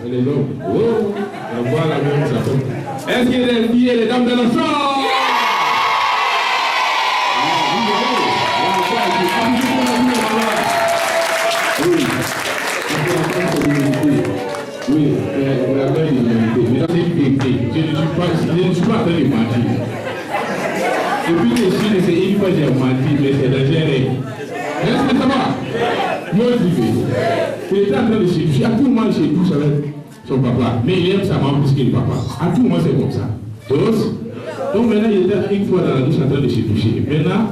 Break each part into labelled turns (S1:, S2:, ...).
S1: les hommes. Oh, on voit la même chose. Est-ce qu'il y a des filles et les dames de la chambre? Oui, la belle humanité. Mais ça, c'est vérité. Je ne suis pas en train de mentir. Depuis que je suis né, c'est une fois j'ai menti, mais c'est dans les règles. Est-ce que ça va? Moi, je dis, il était en train de chez à tout moment chez tout avec son papa. Mais il aime sa maman plus qu'il papa. À tout moment, c'est comme ça. Donc maintenant, il était une fois dans la douche en train de se toucher. Maintenant,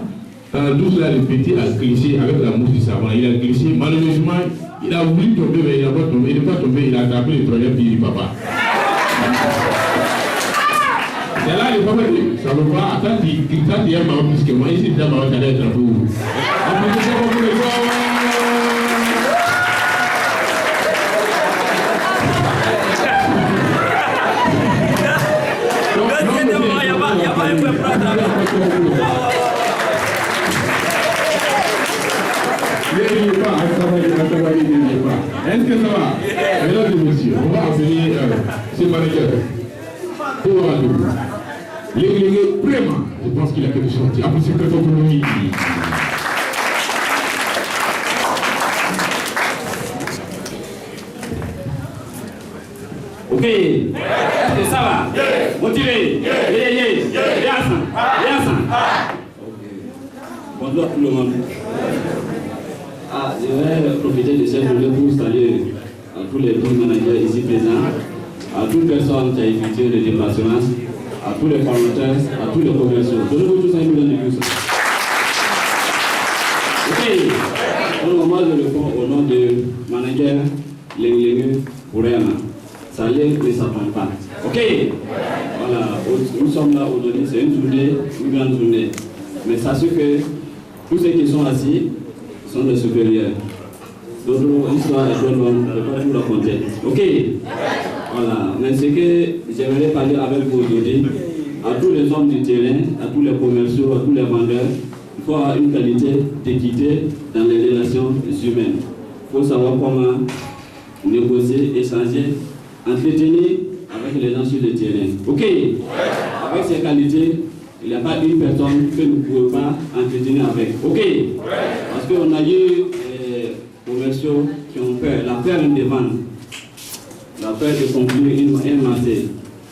S1: dans la douche, là, le petit a glissé avec la mousse du savon. Il a glissé. Malheureusement, il a voulu tomber, mais il n'a pas tombé. Il n'est pas tombé, il a attrapé le troisième pied du papa. C'est là, le papa dit, ça ne va pas. Attends, tu es marrant plus que moi. Ici, tu es marrant, tu as l'air attrapé où? Est-ce que ça va? Mesdames et messieurs, on va appeler ce manager. Vraiment, je pense qu'il a quelque chose à dire. Après, c'est peut-être autonomie.
S2: Ok, est-ce que ça va? Motivé? Bonjour à tout le monde. Je vais profiter de cette journée pour saluer à tous les managers ici présents, à toute personne qui a effectué le déplacement, à tous les formateurs, à tous les commerciaux. Donnez-vous tous un million de plus. Ok, donc moi je réponds au nom de manager Légué Bourema. Ça l'est, mais ça ne prend pas. Ok, voilà, nous sommes là aujourd'hui, c'est une grande journée. Mais sachez que tous ceux qui sont assis sont des supérieurs. D'autres histoires et d'autres hommes, je ne vais pas tout raconter. Ok, voilà, mais ce que j'aimerais parler avec vous aujourd'hui, à tous les hommes du terrain, à tous les commerciaux, à tous les vendeurs, il faut avoir une qualité d'équité dans les relations humaines. Il faut savoir comment négocier, échanger, entretenir avec les gens sur le terrain. Ok, avec ces qualités, il n'y a pas une personne que nous ne pouvons pas entretenir avec. Ok, parce qu'on a eu des commerciaux qui ont peur, la peur de vendre, la peur de conclure un marché,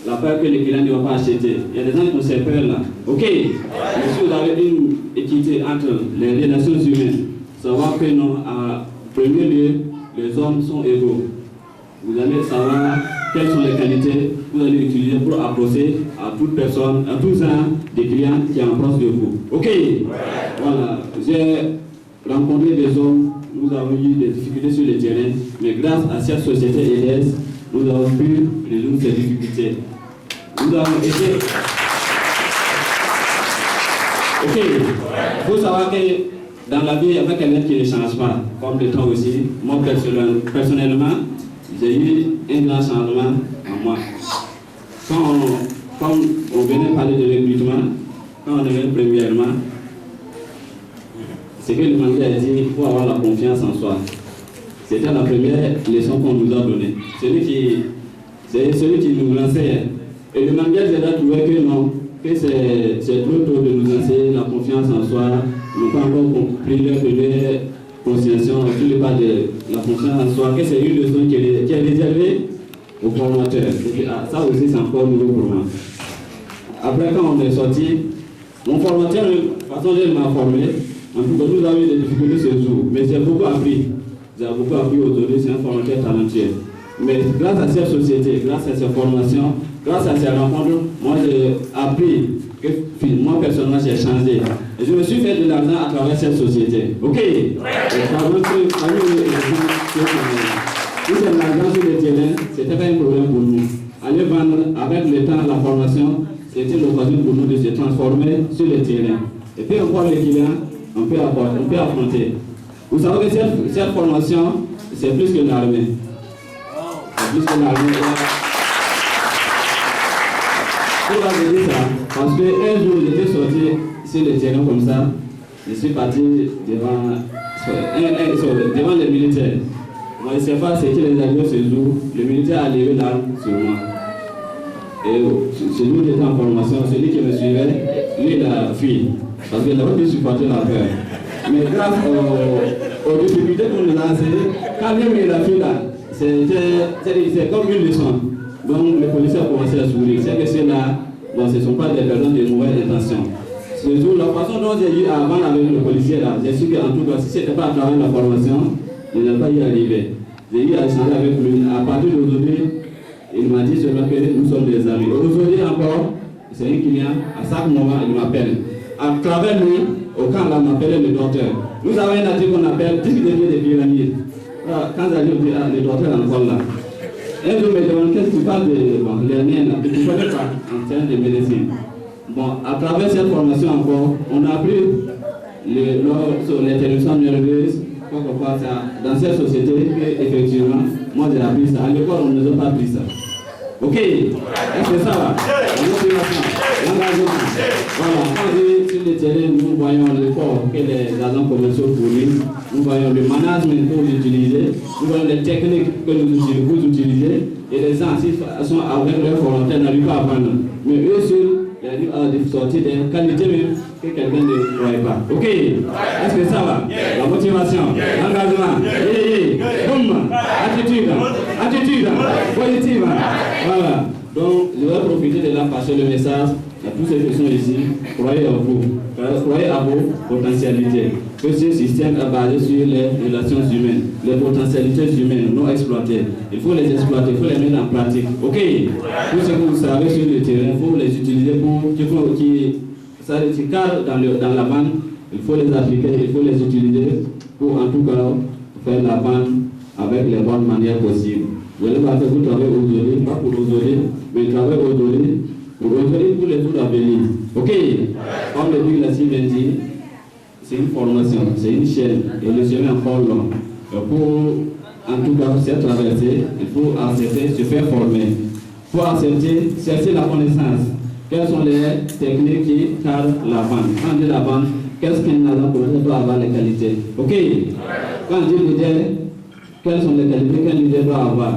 S2: la peur que le client ne va pas acheter. Il y a des gens qui ont cette peur-là. Ok, mais si vous avez une équité entre les relations humaines, savoir que non, à premier lieu, les hommes sont égaux. Vous allez savoir quelles sont les qualités que vous allez utiliser pour approcher à toute personne, à tous un des clients qui est en face de vous. Ok, voilà, j'ai rencontré des hommes, nous avons eu des difficultés sur le terrain, mais grâce à cette société EDS, nous avons pu résoudre ces difficultés. Nous avons été... Ok, il faut savoir que dans la vie, il y a quelqu'un qui ne change pas, comme le temps aussi. Moi, personnellement, j'ai eu un grand changement en moi. Quand on venait parler de recrutement, quand on venait premièrement, c'est que le manager a dit qu'il faut avoir la confiance en soi. C'était la première leçon qu'on nous a donnée. Celui qui nous enseigne. Et le manager a trouvé que non, que c'est trop tôt de nous enseigner la confiance en soi. Nous n'avons pas encore compris leur première conscience, tout le pas de la confiance en soi, que c'est une leçon qui est réservée aux formateurs. Ça aussi, c'est encore nouveau pour moi. Après, quand on est sorti, mon formateur, de toute façon, il m'a formé. En tout cas, nous avons eu des difficultés ce jour, mais j'ai beaucoup appris. J'ai beaucoup appris aujourd'hui, c'est un formateur talentueux. Mais grâce à cette société, grâce à ces formations, grâce à ces rencontres, moi j'ai appris que moi personnellement j'ai changé. Et je me suis fait de l'argent à travers cette société. Ok? Si c'est l'argent sur le terrain, c'était pas un problème pour nous. Aller vendre avec le temps, la formation, c'était l'occasion pour nous de se transformer sur le terrain. Et puis encore les clients, on peut affronter. Vous savez que cette formation, c'est plus que l'armée. C'est plus que l'armée. Pourquoi je dis ça? Parce qu'un jour, j'étais sorti sur le terrain comme ça. Je suis parti devant les militaires. On je ne sais pas ce que les avions se jouent. Le militaire a levé l'arme sur moi. Et celui qui était en formation, celui qui me suivait, lui il a fui. Parce qu'il n'avait pas pu supporter la peur. Mais grâce aux difficultés qu'on nous a enseignées, quand même il a fui là, c'est comme une leçon. Donc les policiers ont commencé à sourire. C'est que ceux-là, bon, ce ne sont pas des personnes de mauvaises intentions. Surtout la façon dont j'ai eu avant avec le policier là, j'ai su qu'en tout cas, si ce n'était pas à travers la formation, je n'allais pas y arriver. J'ai eu à échanger avec lui. À partir d'aujourd'hui, il m'a dit seulement que nous sommes des amis. Aujourd'hui encore, c'est un client, à chaque moment, il m'appelle. À travers lui, au camp là, on m'appelait le docteur. Nous avons un article qu'on appelle 10 degrés de pyramides. Quand j'allais au le docteur est encore là. Un jour me demande qu'est-ce que tu parles de les miens là, tu ne connais pas en termes de médecine. Bon, à travers cette formation encore, on a appris sur l'interruption nerveuse, pourquoi ça, dans cette société, effectivement, moi j'ai appris ça. À l'école, on ne nous a pas appris ça. Ok, est-ce que ça va? L'engagement. Voilà, quand on est sur le terrain, nous voyons l'effort que les agents commerciaux fournissent, nous voyons le management que vous utilisez, nous voyons les techniques que vous utilisez, et les gens, s'ils sont avec leur volonté, n'arrivent pas à apprendre. Mais eux seuls, ils arrivent à sortir des qualités même que quelqu'un ne croyait pas. Ok, est-ce que ça va? La motivation, l'engagement, boum, attitude, positive. Voilà. Donc, je vais profiter de là passer le message à tous ceux qui sont ici. Croyez en vous. Croyez à vos potentialités. Que ce système est basé sur les relations humaines, les potentialités humaines non exploitées. Il faut les exploiter, il faut les mettre en pratique. Ok? Tout ce que vous savez sur le terrain, il faut les utiliser pour ça cadre dans la vente. Il faut les appliquer, il faut les utiliser pour en tout cas faire la vente avec les bonnes manières possibles. Vous allez voir que vous travaillez aujourd'hui, pas pour aujourd'hui, mais travaillez aujourd'hui pour les jours à venir. Ok? Comme le dit la CVND, c'est une formation, c'est une chaîne, et le chemin est encore long. Pour en tout cas cette traversée, il faut accepter, se faire former. Il faut accepter, chercher la connaissance. Quelles sont les techniques qui cadrent la vente? Quand on dit la vente, qu'est-ce qu'un agent commercial doit avoir les qualités? Ok? Quand on dit leader, quelles sont les qualités qu'un leader doit avoir?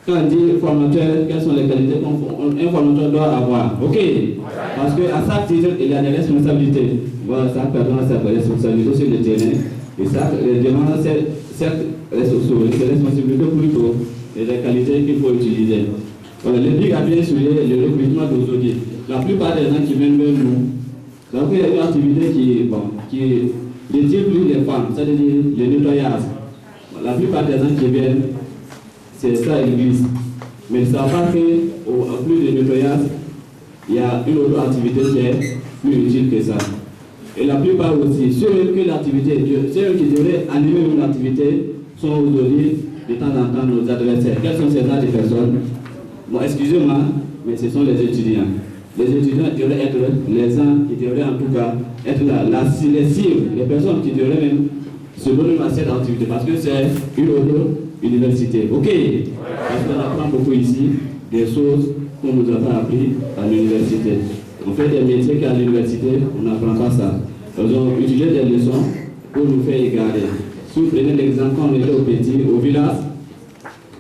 S2: Quand on dit formateur, quelles sont les qualités qu'un formateur doit avoir? Ok? Parce qu'à chaque titre, il y a des responsabilités. Voilà, chaque personne a sa responsabilité sur le terrain. Et ça demande cette responsabilité plutôt et les qualités qu'il faut utiliser. Voilà, le BIG a bien souligné le recrutement d'aujourd'hui. La plupart des gens qui viennent vers nous, donc il y a une activité qui détire plus les femmes, c'est-à-dire le nettoyage. La plupart des gens qui viennent, c'est ça l'église. Mais ils ne savent pas qu'en plus de nettoyage, il y a une autre activité qui est plus utile que ça. Et la plupart aussi, ceux qui devraient animer une activité sont aujourd'hui de temps en temps nos adversaires. Quels sont ces gens de personnes? Bon, excusez-moi, mais ce sont les étudiants. Les étudiants devraient être les gens qui devraient en tout cas être les cibles, les personnes qui devraient même se donner à cette activité parce que c'est une autre université. Ok? Parce qu'on apprend beaucoup ici des choses qu'on ne nous a pas appris à l'université. On fait des métiers qu'à l'université, on n'apprend pas ça. Ils ont utilisé des leçons pour nous faire égarer. Si vous prenez l'exemple quand on était au petit, au village,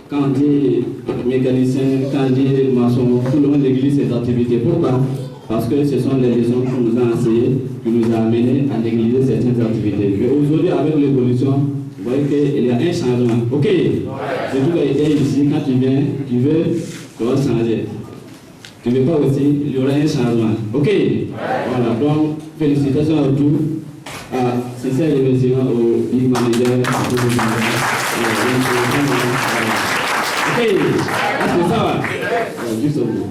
S2: quand on dit mécanicien, quand on dit maçon, tout le monde néglige ces activités. Pourquoi? Parce que ce sont les leçons qu'on nous a enseignées qui nous a amenés à négliger certaines activités. Mais aujourd'hui, avec l'évolution, vous voyez qu'il y a un changement. Ok? C'est tout l'idée ici, quand tu viens, tu veux, tu vas changer. Tu ne veux pas aussi, il y aura un changement. Ok? Voilà, donc félicitations à tous. C'est ça les remerciements au big manager. Ok? Est-ce que ça va? Juste au bout.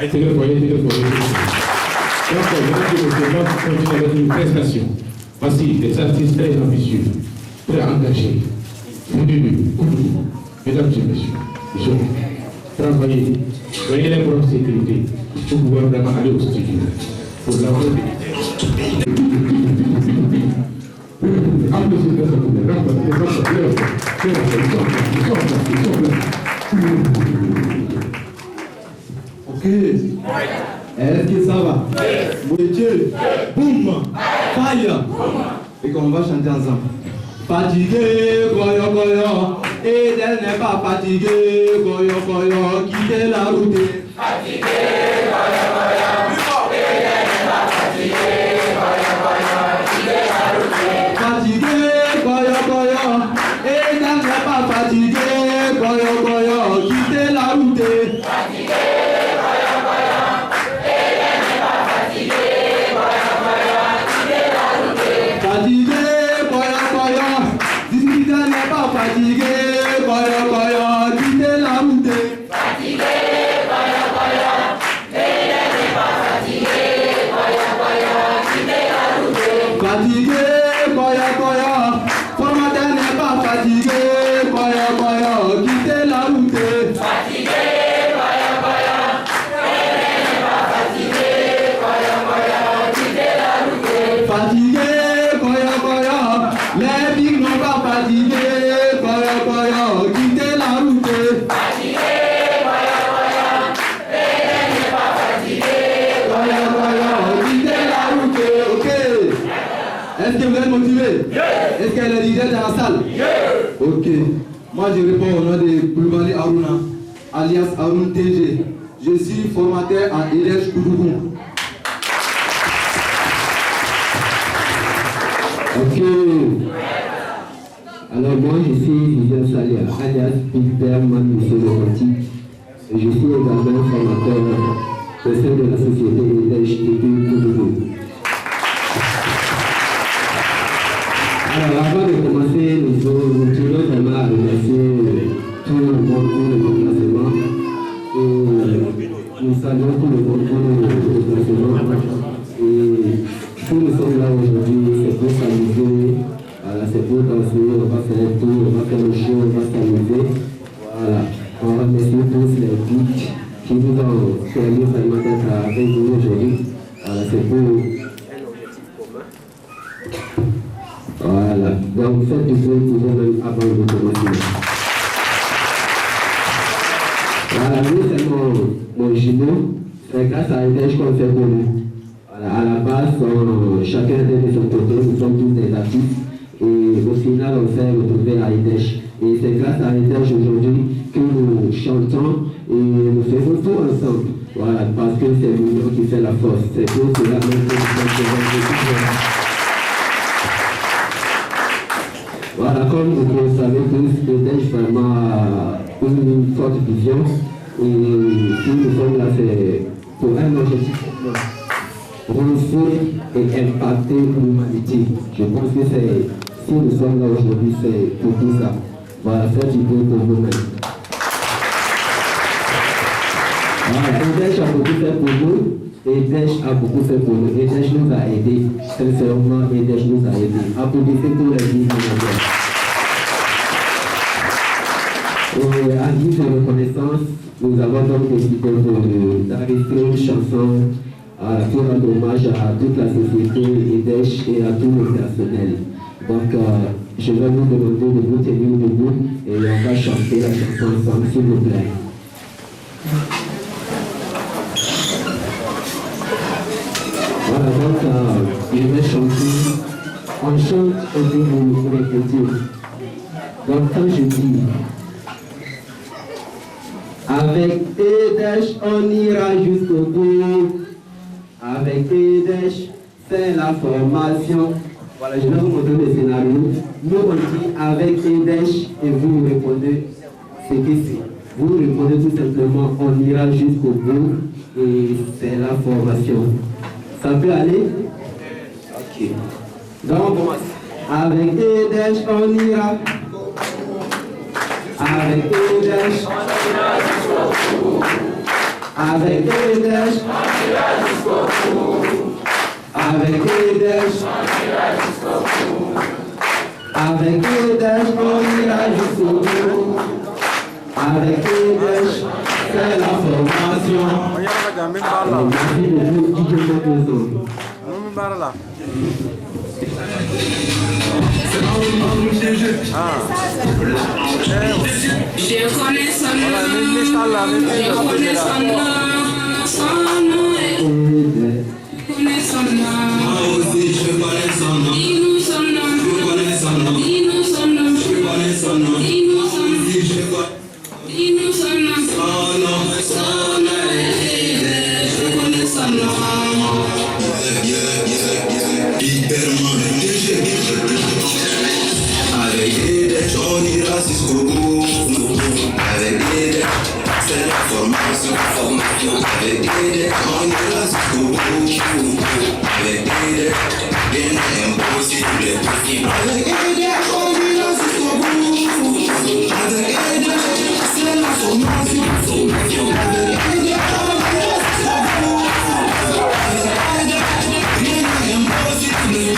S1: Donc, je vais continuer avec une prestation. Voici des artistes très ambitieux, très engagés, mesdames et messieurs, travailler, voyez les propres sécurité pour pouvoir vraiment aller au studio pour la
S3: Ok. Est-ce que ça va? Bon Dieu. Boum. Fire. Et qu'on va chanter ensemble. Fatigué, koyo koyo, et elle n'est pas fatiguée, koyo koyo, quittez la route.
S4: Fatigué, koyo koyo, et elle n'est pas fatiguée, koyo koyo, quittez la route.
S3: Fatigué, koyo koyo, et elle n'est pas fatiguée, koyo koyo, quittez la route.
S4: Fatigué, koyo koyo, et elle n'est pas fatiguée, koyo koyo, quittez la route.
S3: Fatigué, koyo koyo, discuter n'est pas fatigué, koyo koyo, quittez la route.
S4: Fatigué, koyo koyo, et elle n'est pas fatiguée, koyo koyo, quittez la route.
S3: Fatigué, koyo koyo, formateur n'est pas fatigué, koyo koyo, quittez la route.
S4: Fatigué, koyo koyo, et elle n'est pas fatiguée, koyo koyo, quittez la route.
S3: Fatigué, koyo koyo, les bigs n'ont pas fatigué, koyo koyo, quittez la route.
S4: Fatigué, koyo koyo, et elle n'est pas fatiguée,
S3: Koyo koyo, quittez la route. Ok. Est-ce que vous êtes motivé? Est-ce qu'elle est leader dans la salle? Ok. Moi je réponds au nom de Koulibaly Aruna, alias Arun TG. Je suis formateur à Elège Koudougou.
S5: Ok. Alors moi je suis Vivian Salia, alias Peter Monsieur Romantique. Et je suis également formateur au sein de la société LHTP Koudougou. Alors avant de commencer, nous tenons vraiment à remercier tout le monde pour le déplacement. Et nous saluons tout le monde pour le déplacement. Et si nous sommes là aujourd'hui, c'est pour s'amuser, voilà, c'est pour danser, on va faire un tour, on va faire le show, on va s'amuser. Voilà, on remercie tous les geeks qui nous ont permis vraiment d'être avec nous aujourd'hui. Voilà, c'est pour un objectif commun. Voilà, donc faites du bruit pour vous-même avant de commencer. Voilà, lui c'est mon jumeau, c'est grâce à Edège qu'on fait pour lui. Voilà, à la base, chacun était de son côté, nous sommes tous des artistes. Et au final, on s'est retrouvés à Edège. Et c'est grâce à Edège aujourd'hui que nous chantons et nous faisons tout ensemble. Voilà, parce que c'est l'union qui fait la force. C'est pour cela même que nous sommes. Voilà, comme vous le savez tous, Edège vraiment une forte vision. Et si nous sommes là, c'est pour un objectif commun. Réussir et impacter l'humanité. Je pense que c'est, si nous sommes là aujourd'hui, c'est pour tout ça. Voilà, faites du bruit pour vous-même. Voilà, Edège a beaucoup fait pour nous. Edège a beaucoup fait pour nous. Edège nous a aidés. Sincèrement, Edège nous a aidés. Applaudissez pour les vies de Et à guise de reconnaissance, nous avons donc décidé d'enregistrer une chanson qui rend hommage à toute la société Edège et à tout le personnel. Donc, je vais vous demander de vous tenir debout et on va chanter la chanson ensemble, s'il vous plaît. Voilà, donc je vais chanter. On chante et puis vous répétez. Donc, quand je dis avec Edège, on ira jusqu'au bout. Avec Edège, c'est la formation. Voilà, je vais vous montrer le scénario. Nous, on dit avec Edège et vous répondez ce que c'est. Vous répondez tout simplement, on ira jusqu'au bout et c'est la formation. Ça peut aller? Ok. Donc, on commence. Avec Edège, on ira. Avec Edège, on ira jusqu'au bout. Avec Edège, on ira jusqu'au bout. Avec Edège, on ira jusqu'au bout. Avec Edège, on ira jusqu'au bout. Avec Edège, c'est la formation. Merci beaucoup, DJ Mokozo.
S6: Je connais son nom, je connais son nom, son nom est. Je connais son nom. Moi aussi je connais son nom. Dis-nous son nom. Je connais son nom. Dis-nous
S4: Dis-nous son nom. Son nom est Eder. Je connais son nom.
S7: Avec Eder, on ira jusqu'au bout. Avec Eder, c'est la formation. Avec Eder, on ira jusqu'au bout. Avec Eder, rien n'est impossible. Avec Eder, on ira jusqu'au bout. Avec Eder, c'est la formation. Avec Eder, on ira jusqu'au bout. Avec Eder, rien n'est impossible.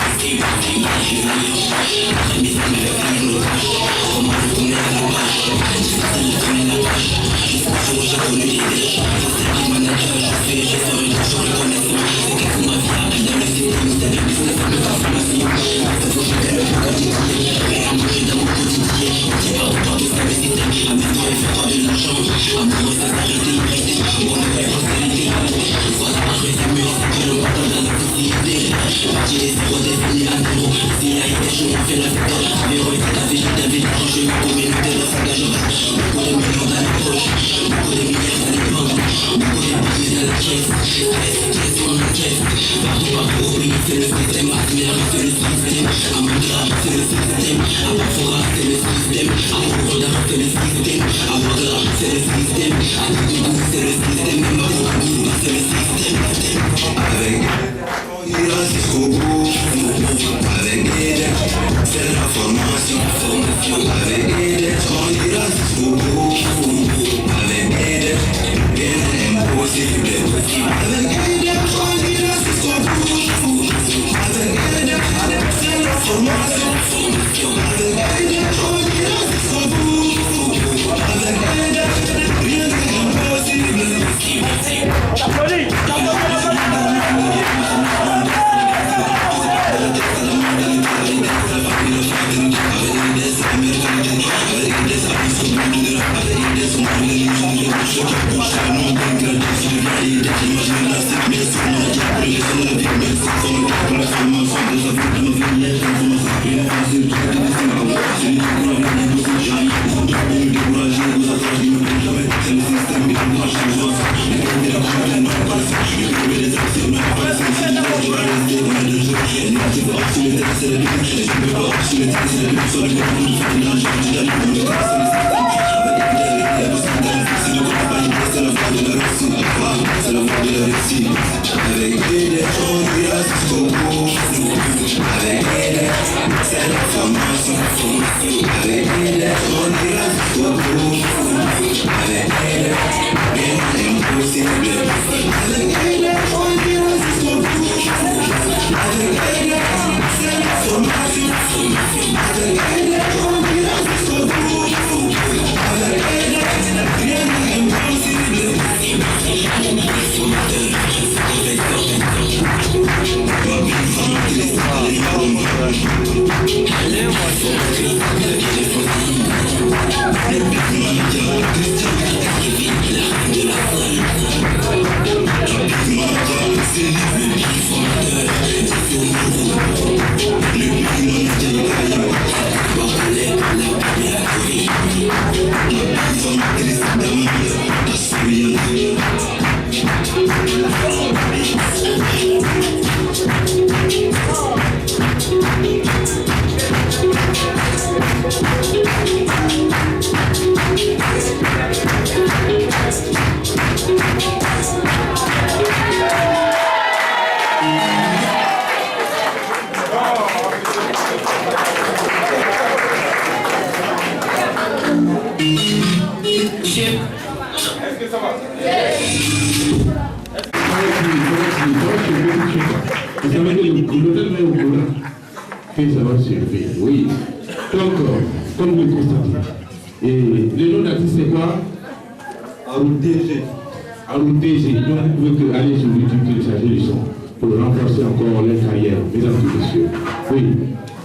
S1: Ça va se faire, oui. Donc, comme vous le constatez, et le nom d'artiste c'est quoi? Haroun DG. Haroun DG. Donc, vous pouvez aller sur YouTube télécharger le son pour renforcer encore leur carrière, mesdames et messieurs. Oui.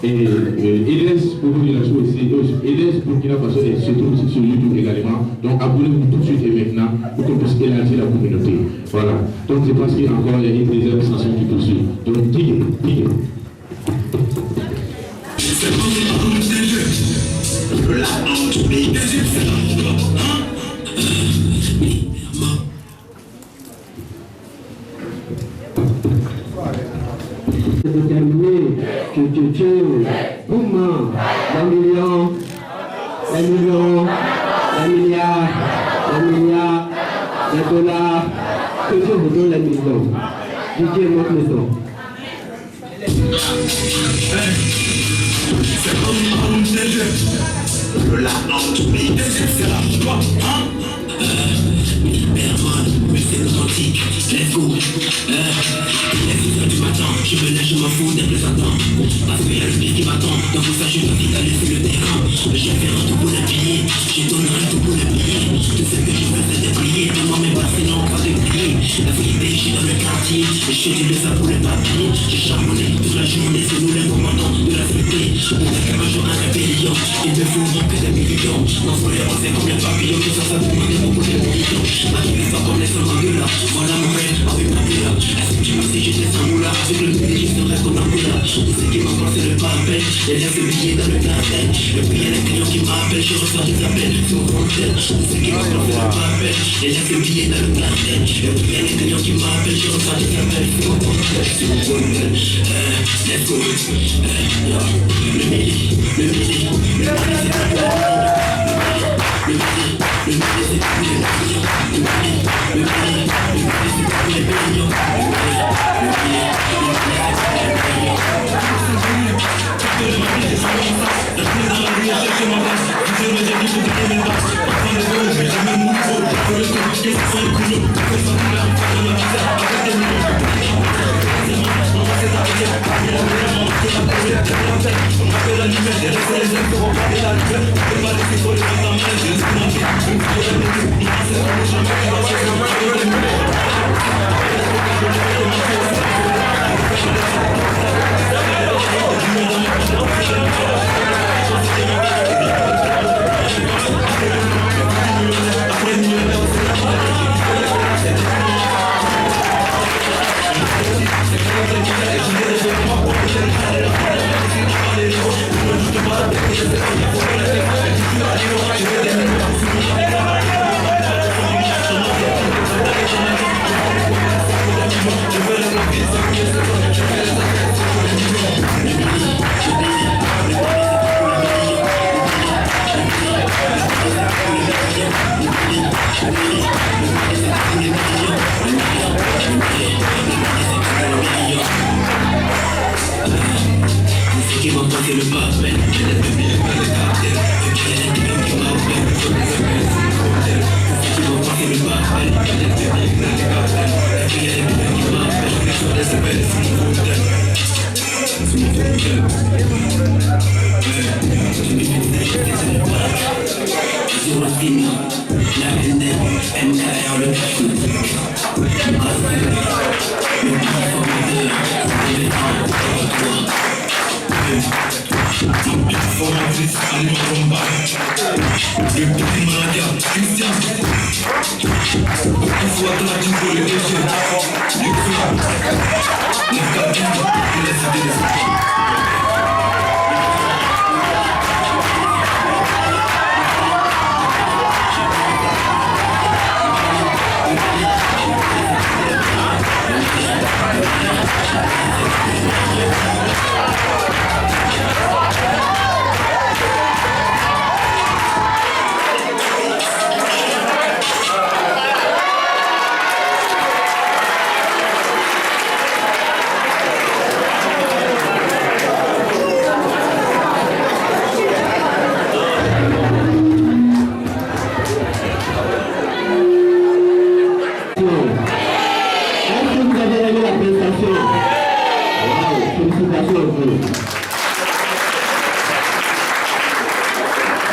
S1: Et EDES, pour vous dire la chose aussi, EDES Burkina Faso est surtout sur YouTube également. Donc, abonnez-vous tout de suite et maintenant pour qu'on puisse élargir la communauté. Voilà. Donc, je pense qu'il y a encore une deuxième extension qui poursuit. Donc, diguez. C'est bon, la honte, mais c'est
S5: Boum, les millions, les milliards, les dollars, que Dieu vous donne les millions. DJ monte le son.
S7: C'est comme une honte de jeu. La honte, mais c'est la joie, hein? C'est authentique, let's go. Il est 6h du matin, je me lève, je m'en fous d'être plus attend. Parce qu'il y a le pire qui m'attend, donc pour ça je dois vite aller sur le terrain. J'ai fait un tout pour le payer, j'ai donné un tout pour le payer. Tout ce que je veux c'est déplier, tellement mes bras c'est non pas de plier. La vérité, je suis dans le quartier, et je fais du ça pour le papier. J'ai charbonné toute la journée, c'est nous les commandants de la cité. On fait qu'un jour un rébellion, il me faut que des millions. Dans son air, c'est comme les papillons, que ça demande beaucoup de millions. Ma vie est pas comme les soldats. Voilà mon rêve avec ma vie là. Est-ce que tu m'as dit j'étais sans moula? Avec le billet je serais comme un moula. Tout ce qui m'a pensé le papel. Il y a ce billet dans le cartel. Et puis il y a les clients qui m'appellent. Je reçois des appels sur mon tel. Tout ce qui m'a pensé le papel. Il y a ce billet dans le cartel. Et puis il y a les clients qui m'appellent. Je reçois des appels sur mon tel. Sur mon tel. Let's go. Le midi. Le midi.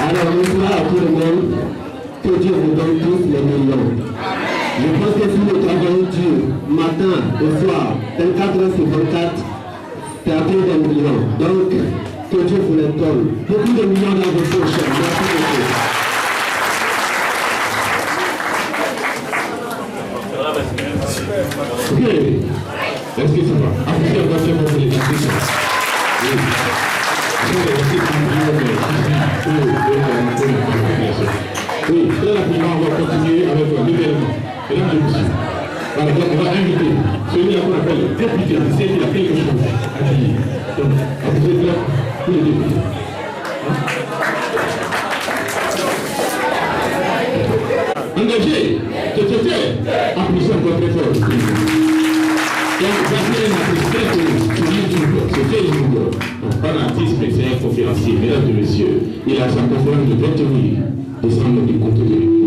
S5: Alors, bonsoir à tout le monde. Que Dieu vous donne tous les millions. Je pense que si nous travaillons dur, matin et soir, 24 heures sur 24, c'est à peine des millions. Donc, que Dieu vous les donne. Beaucoup de millions dans vos poches. Merci beaucoup.
S1: Ok. Est-ce que ça va? Après, on va faire mon politique. Oui, très rapidement, on va continuer avec le nivellement. Mesdames et messieurs, Alors, donc, on va inviter celui-là qu'on appelle le député, qui sait qu'il a quelque chose à dire. Donc, vous êtes là pour le député. Engagé, applaudissez encore très fort. Donc, voici un artiste très connu sur YouTube, c'est Facebook. Donc, pas un artiste, mais c'est un conférencier, mesdames et messieurs. Il a sa conférence de 28 décembre du contenu.